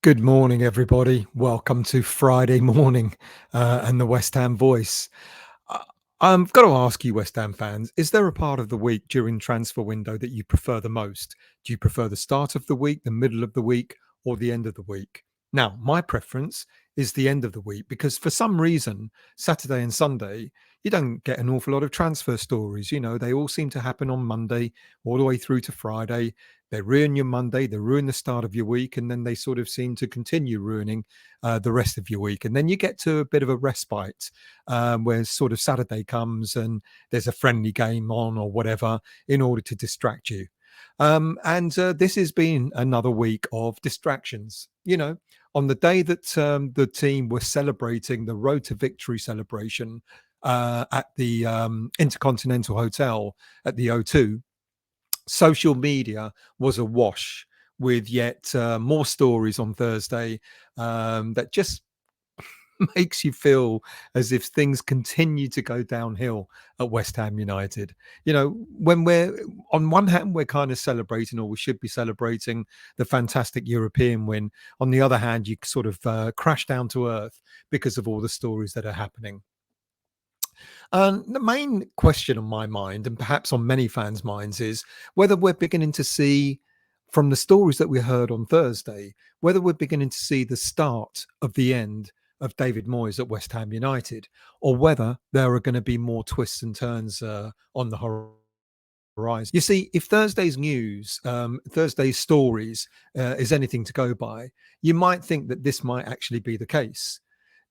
Good morning, everybody. Welcome to Friday morning and the West Ham voice. I- I've got to ask you, West Ham fans, is there a part of the week during transfer window that you prefer the most? Do you prefer the start of the week, the middle of the week, or the end of the week? Now, my preference is the end of the week because for some reason, Saturday and Sunday, you don't get an awful lot of transfer stories. They all seem to happen on Monday all the way through to Friday. They ruin your Monday, they ruin the start of your week, and then they sort of seem to continue ruining the rest of your week. And then you get to a bit of a respite where sort of Saturday comes and there's a friendly game on or whatever in order to distract you. And this has been another week of distractions. On the day that the team were celebrating the Road to Victory celebration at the Intercontinental Hotel at the O2, social media was awash with yet more stories on Thursday that just makes you feel as if things continue to go downhill at West Ham United. When we're on one hand, we're kind of celebrating, or we should be celebrating, the fantastic European win. On the other hand, you sort of crash down to earth because of all the stories that are happening. The main question on my mind, and perhaps on many fans' minds, is whether we're beginning to see, from the stories that we heard on Thursday, whether we're beginning to see the start of the end of David Moyes at West Ham United, or whether there are going to be more twists and turns on the horizon. You see, if Thursday's news, Thursday's stories, is anything to go by, you might think that this might actually be the case.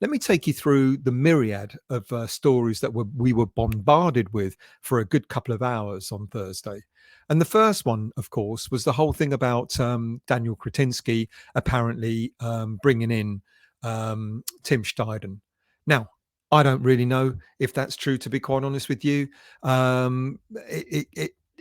Let me take you through the myriad of stories that we were bombarded with for a good couple of hours on Thursday. And the first one, of course, was the whole thing about Daniel Kretinsky apparently bringing in Tim Steidten. Now, I don't really know if that's true, to be quite honest with you.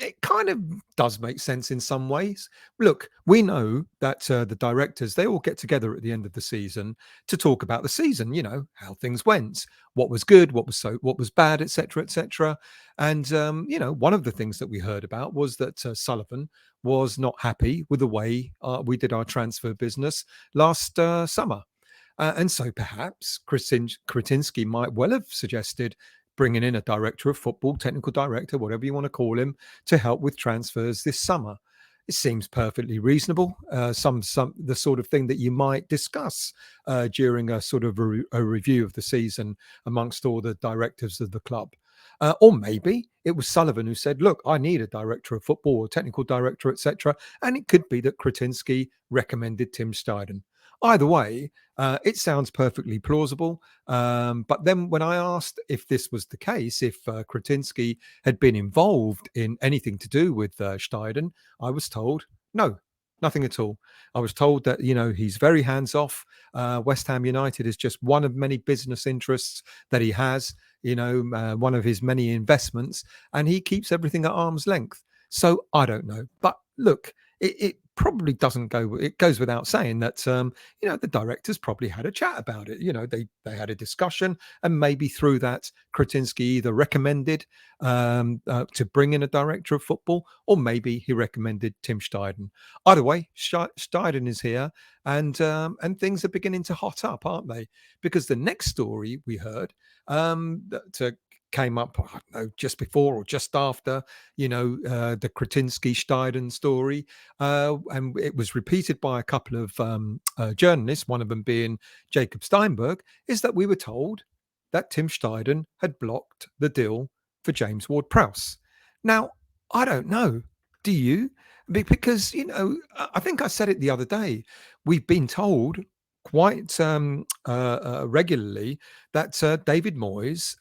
It kind of does make sense in some ways. Look, we know that the directors, they all get together at the end of the season to talk about the season, how things went, what was good, what was bad, etc., etc. And one of the things that we heard about was that Sullivan was not happy with the way we did our transfer business last summer. And so perhaps Kretinsky might well have suggested bringing in a director of football, technical director, whatever you want to call him, to help with transfers this summer. It seems perfectly reasonable. Some the sort of thing that you might discuss during a sort of a review of the season amongst all the directors of the club. Or maybe it was Sullivan who said, "Look, I need a director of football, or technical director, etc." And it could be that Kretinsky recommended Tim Steidten. Either way, it sounds perfectly plausible. But then when I asked if this was the case, if Kretinsky had been involved in anything to do with Steidten, I was told no, nothing at all. I was told that, he's very hands off. West Ham United is just one of many business interests that he has, one of his many investments, and he keeps everything at arm's length. So I don't know. But look, it probably doesn't go, it goes without saying that the directors probably had a chat about it. They had a discussion, and maybe through that, Kretinsky either recommended to bring in a director of football, or maybe he recommended Tim Steidten. Either way, Steidten is here, and things are beginning to hot up, aren't they? Because the next story we heard that came up, I don't know, just before or just after, the Kretinsky Steidten story, and it was repeated by a couple of journalists, one of them being Jacob Steinberg, is that we were told that Tim Steidten had blocked the deal for James Ward-Prowse. Now, I don't know. Do you? Because, I think I said it the other day. We've been told quite regularly that David Moyes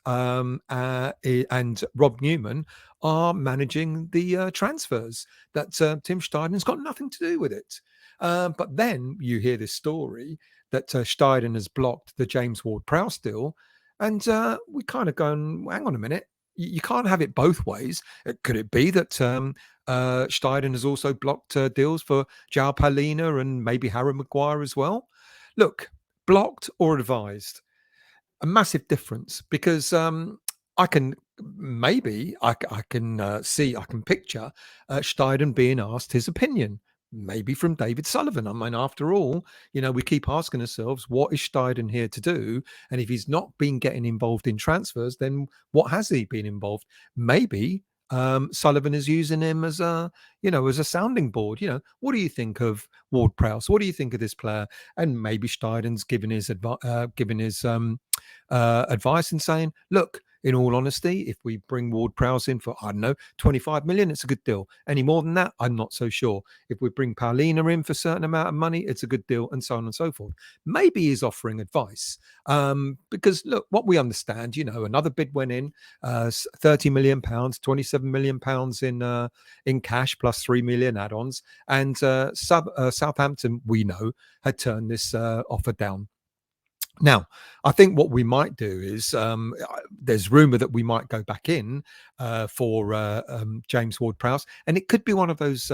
and Rob Newman are managing the transfers, that Tim Steiden's got nothing to do with it. But then you hear this story that Steiden has blocked the James Ward-Prowse deal, and we kind of going, hang on a minute, you can't have it both ways. Could it be that Steiden has also blocked deals for João Palhinha and maybe Harry Maguire as well? Look, blocked or advised, a massive difference, because I can maybe I can see, I can picture Steiden being asked his opinion maybe from David Sullivan. I mean, after all, we keep asking ourselves, what is Steidten here to do? And if he's not been getting involved in transfers, then what has he been involved? Maybe Sullivan is using him as a sounding board. What do you think of Ward Prowse? What do you think of this player? And maybe Steiden's giving his advice and saying, look, in all honesty, if we bring Ward Prowse in for, I don't know, 25 million, it's a good deal. Any more than that, I'm not so sure. If we bring Paulina in for a certain amount of money, it's a good deal, and so on and so forth. Maybe he's offering advice. Because look, what we understand, another bid went in, 30 million pounds, 27 million pounds in cash plus 3 million add-ons. And Southampton, we know, had turned this offer down. Now, I think what we might do is there's rumour that we might go back in for James Ward-Prowse, and it could be one of those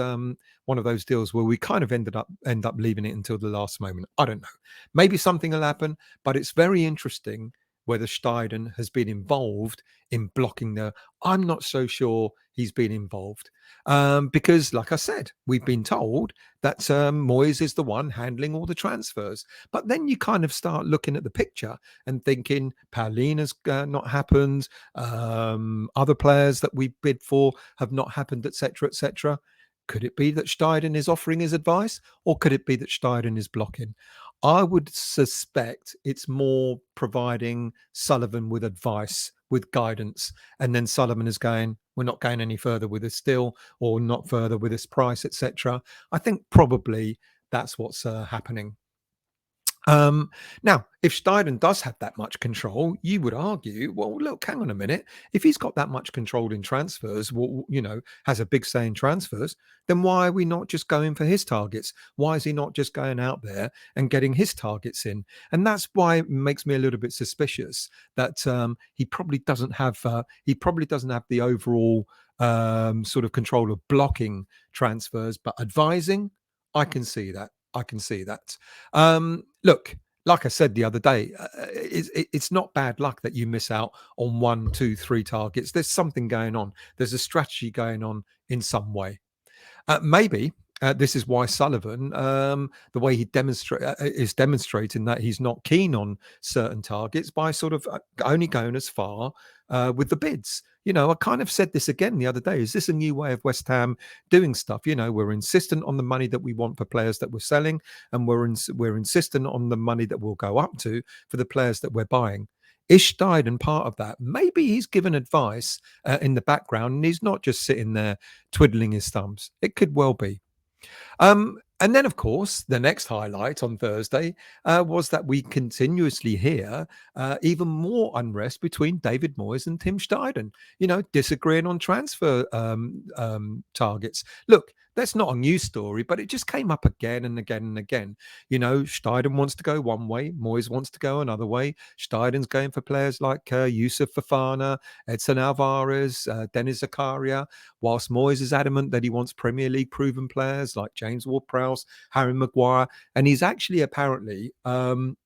deals where we kind of end up leaving it until the last moment. I don't know. Maybe something will happen, but it's very interesting whether Steidten has been involved in blocking the. I'm not so sure he's been involved because, like I said, we've been told that Moyes is the one handling all the transfers. But then you kind of start looking at the picture and thinking Paulina's not happened, other players that we bid for have not happened, etc., etc. Could it be that Steidten is offering his advice, or could it be that Steidten is blocking? I would suspect it's more providing Sullivan with advice, with guidance, and then Sullivan is going, we're not going any further with this deal, or not further with this price, etc. I think probably that's what's happening. Now, if Steidten does have that much control, you would argue, well, look, hang on a minute. If he's got that much control in transfers, has a big say in transfers, then why are we not just going for his targets? Why is he not just going out there and getting his targets in? And that's why it makes me a little bit suspicious that he probably doesn't have the overall sort of control of blocking transfers, but advising. I can see that. I can see that. Look, like I said the other day, it's not bad luck that you miss out on 1, 2, 3 targets. There's something going on. There's a strategy going on in some way. Maybe this is why Sullivan, the way he is demonstrating that he's not keen on certain targets by sort of only going as far with the bids. I kind of said this again the other day. Is this a new way of West Ham doing stuff? We're insistent on the money that we want for players that we're selling, and we're insistent on the money that we'll go up to for the players that we're buying. Is Steidten part of that? Maybe he's given advice in the background, and he's not just sitting there twiddling his thumbs. It could well be. And then, of course, the next highlight on Thursday was that we continuously hear even more unrest between David Moyes and Tim Steidten, disagreeing on transfer targets. Look, that's not a news story, but it just came up again and again and again. Steidten wants to go one way, Moyes wants to go another way. Steiden's going for players like Yusuf Fofana, Edson Alvarez, Denis Zakaria, whilst Moyes is adamant that he wants Premier League proven players like James Ward-Prowse, Harry Maguire, and he's actually apparently been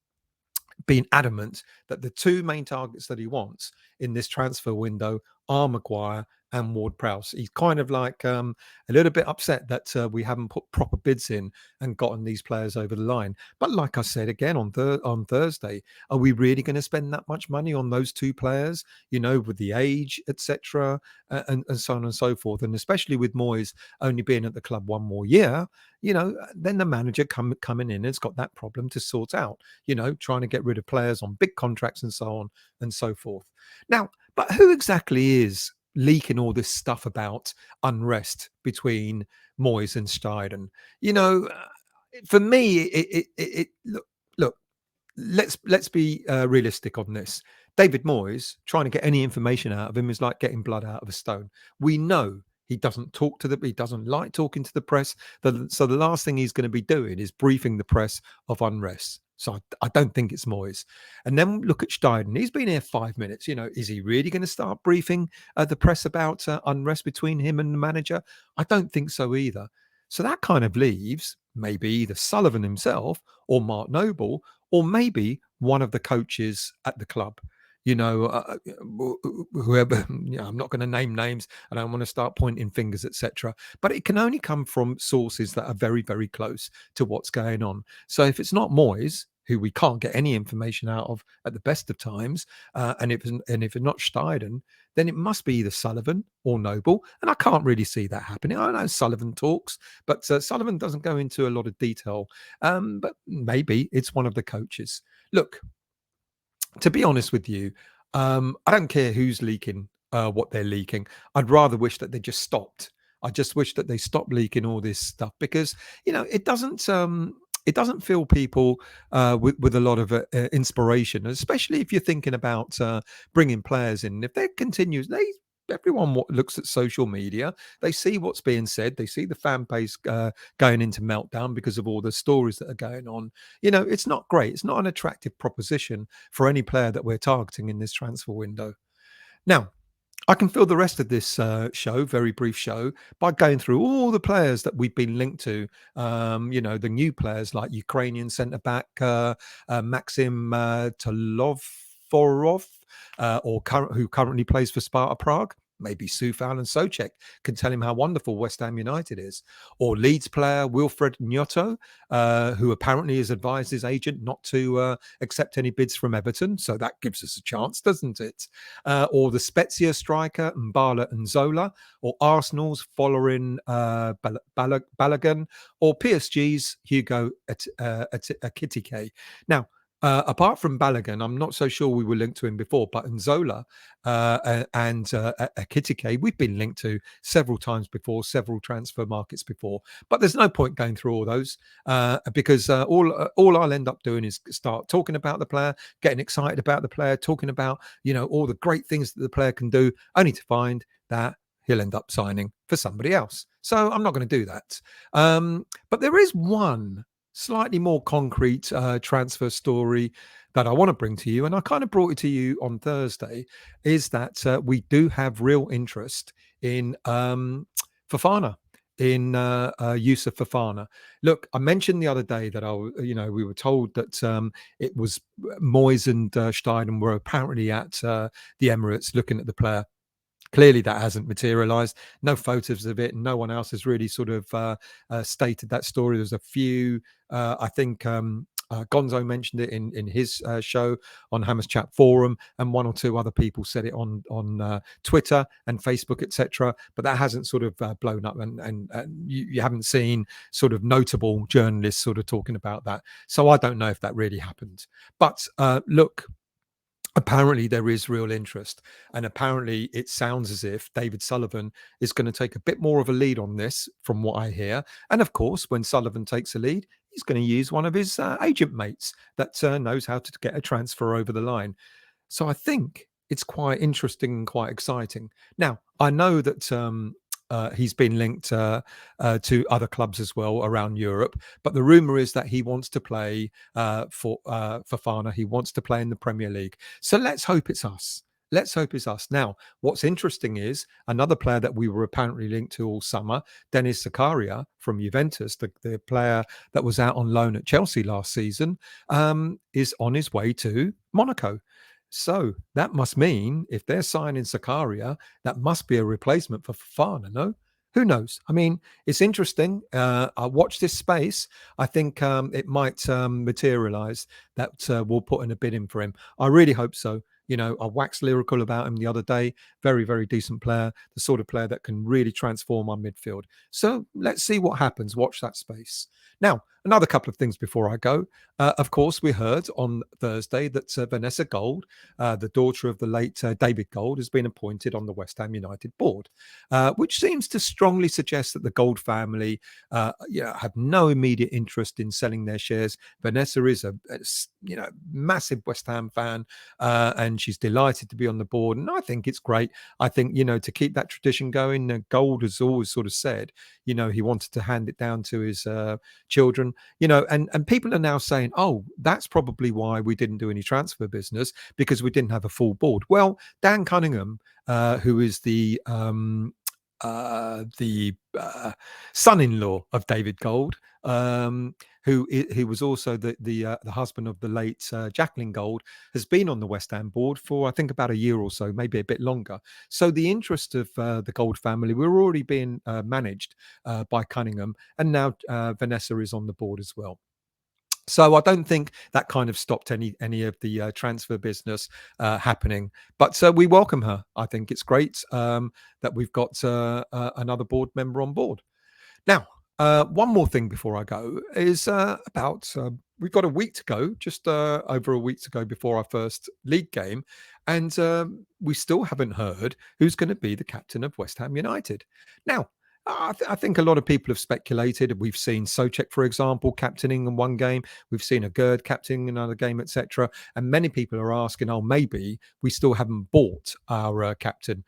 adamant that the two main targets that he wants in this transfer window are Maguire and Ward-Prowse. He's kind of like a little bit upset that we haven't put proper bids in and gotten these players over the line. But like I said again on Thursday, are we really going to spend that much money on those two players? With the age, etc., and so on and so forth, and especially with Moyes only being at the club one more year. Then the manager coming in has got that problem to sort out. Trying to get rid of players on big contracts and so on and so forth. Now, but who exactly is leaking all this stuff about unrest between Moyes and Steidten? For me, look. Let's be realistic on this. David Moyes trying to get any information out of him is like getting blood out of a stone. We know he doesn't he doesn't like talking to the press. So the last thing he's going to be doing is briefing the press of unrest. So I don't think it's Moyes. And then look at Steidten. He's been here 5 minutes. Is he really going to start briefing the press about unrest between him and the manager? I don't think so either. So that kind of leaves maybe either Sullivan himself or Mark Noble, or maybe one of the coaches at the club. whoever. I'm not going to name names. I don't want to start pointing fingers, etc. But it can only come from sources that are very, very close to what's going on. So if it's not Moyes, who we can't get any information out of at the best of times, and if it's not Steidten, then it must be either Sullivan or Noble, and I can't really see that happening. I know Sullivan talks, but Sullivan doesn't go into a lot of detail. But maybe it's one of the coaches. Look, to be honest with you, I don't care who's leaking what they're leaking. I'd rather wish that they just stopped. I just wish that they stopped leaking all this stuff because it doesn't fill people with a lot of inspiration, especially if you're thinking about bringing players in. If they continues, everyone looks at social media, they see what's being said, they see the fan base going into meltdown because of all the stories that are going on. It's not great. It's not an attractive proposition for any player that we're targeting in this transfer window. Now, I can fill the rest of this show, very brief show, by going through all the players that we've been linked to. The new players like Ukrainian centre back Maxim Toloforov, who currently plays for Sparta Prague. Maybe Soufal and Soucek can tell him how wonderful West Ham United is. Or Leeds player Wilfred Gnotto, who apparently has advised his agent not to accept any bids from Everton. So that gives us a chance, doesn't it? Or the Spezia striker Mbala and Zola, or Arsenal's following Balogun, or PSG's Hugo Ekitike. Now, apart from Balogun, I'm not so sure we were linked to him before, but Nzola and Ekitike, we've been linked to several times before, several transfer markets before. But there's no point going through all those because all I'll end up doing is start talking about the player, getting excited about the player, talking about all the great things that the player can do, only to find that he'll end up signing for somebody else. So I'm not going to do that. But there is one slightly more concrete transfer story that I want to bring to you, and I kind of brought it to you on Thursday, is that we do have real interest in Fofana, in Yusuf Fofana. Look, I mentioned the other day that we were told that it was Moyes and Steidten were apparently at the Emirates looking at the player. Clearly, that hasn't materialized. No photos of it. No one else has really sort of stated that story. There's a few. I think Gonzo mentioned it in his show on Hammers Chat Forum, and one or two other people said it on Twitter and Facebook, etc. But that hasn't sort of blown up, and you haven't seen sort of notable journalists sort of talking about that. So I don't know if that really happened. But look. Apparently there is real interest, and apparently it sounds as if David Sullivan is going to take a bit more of a lead on this from what I hear. And of course, when Sullivan takes a lead, he's going to use one of his agent mates that knows how to get a transfer over the line. So I think it's quite interesting and quite exciting. Now, I know that he's been linked to other clubs as well around Europe, but the rumor is that he wants to play for Fofana. He wants to play in the Premier League. So let's hope it's us. Let's hope it's us. Now, what's interesting is another player that we were apparently linked to all summer, Denis Zakaria from Juventus, the player that was out on loan at Chelsea last season, is on his way to Monaco. So that must mean if they're signing Zakaria, that must be a replacement for Fofana, no? Who knows? I mean, it's interesting. I'll watch this space. I think it might materialize that we'll put in a bid in for him. I really hope so. I waxed lyrical about him the other day. Very, very decent player, the sort of player that can really transform our midfield. So let's see what happens. Watch that space. Now, another couple of things before I go. Of course, we heard on Thursday that Vanessa Gold, the daughter of the late David Gold, has been appointed on the West Ham United board, which seems to strongly suggest that the Gold family have no immediate interest in selling their shares. Vanessa is a massive West Ham fan, and she's delighted to be on the board. And I think it's great. I think, to keep that tradition going, Gold has always sort of said, he wanted to hand it down to his children, and people are now saying, oh, that's probably why we didn't do any transfer business, because we didn't have a full board. Well, Dan Cunningham, who is the son-in-law of David Gold, who was also the husband of the late Jacqueline Gold, has been on the West Ham board for I think about a year or so, maybe a bit longer. So the interest of the Gold family were already being managed by Cunningham, and now Vanessa is on the board as well. So I don't think that kind of stopped any of the transfer business happening. But we welcome her. I think it's great that we've got another board member on board. Now, one more thing before I go is about we've got a week to go, just over a week to go before our first league game, and we still haven't heard who's going to be the captain of West Ham United. Now, I think a lot of people have speculated. We've seen Soucek, for example, captaining in one game. We've seen a Gerd captaining another game, etc. And many people are asking, "Oh, maybe we still haven't bought our captain."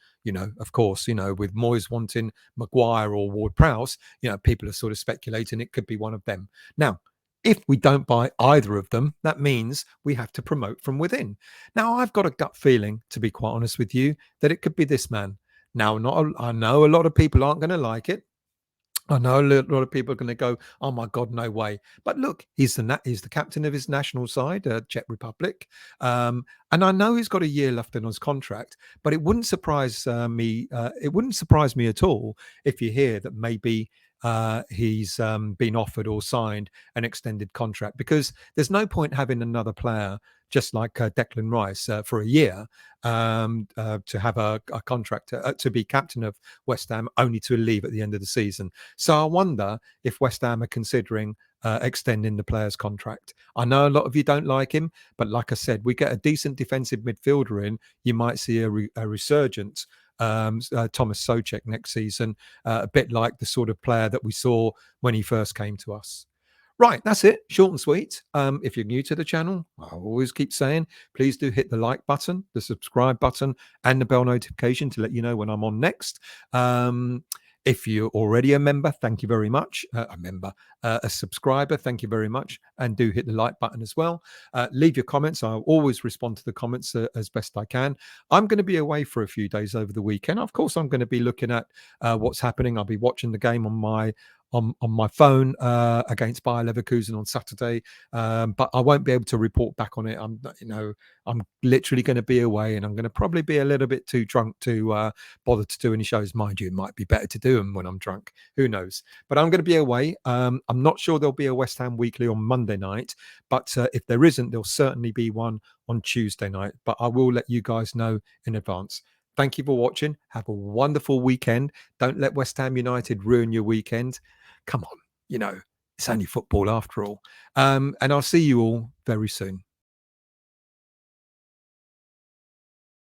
Of course, with Moyes wanting Maguire or Ward-Prowse, people are sort of speculating it could be one of them. Now, if we don't buy either of them, that means we have to promote from within. Now, I've got a gut feeling, to be quite honest with you, that it could be this man. Now, I know a lot of people aren't going to like it. I know a lot of people are going to go, "Oh my God, no way!" But look, he's the captain of his national side, Czech Republic, and I know he's got a year left on his contract. But it wouldn't surprise me. It wouldn't surprise me at all if you hear that maybe he's been offered or signed an extended contract, because there's no point having another player just like Declan Rice for a year to have a contract to be captain of West Ham, only to leave at the end of the season. So I wonder if West Ham are considering extending the player's contract. I know a lot of you don't like him, but like I said, we get a decent defensive midfielder in, you might see a resurgence. Thomas Soucek next season, a bit like the sort of player that we saw when he first came to us. Right, that's it. Short and sweet. If you're new to the channel, I always keep saying, please do hit the like button, the subscribe button, and the bell notification to let you know when I'm on next. If you're already a member, thank you very much. A subscriber, thank you very much. And do hit the like button as well. Leave your comments. I'll always respond to the comments as best I can. I'm going to be away for a few days over the weekend. Of course, I'm going to be looking at what's happening. I'll be watching the game on my phone against Bayer Leverkusen on Saturday, but I won't be able to report back on it. I'm literally going to be away, and I'm going to probably be a little bit too drunk to bother to do any shows. Mind you, it might be better to do them when I'm drunk. Who knows? But I'm going to be away. I'm not sure there'll be a West Ham Weekly on Monday night, but if there isn't, there'll certainly be one on Tuesday night. But I will let you guys know in advance. Thank you for watching. Have a wonderful weekend. Don't let West Ham United ruin your weekend. Come on, it's only football after all. And I'll see you all very soon.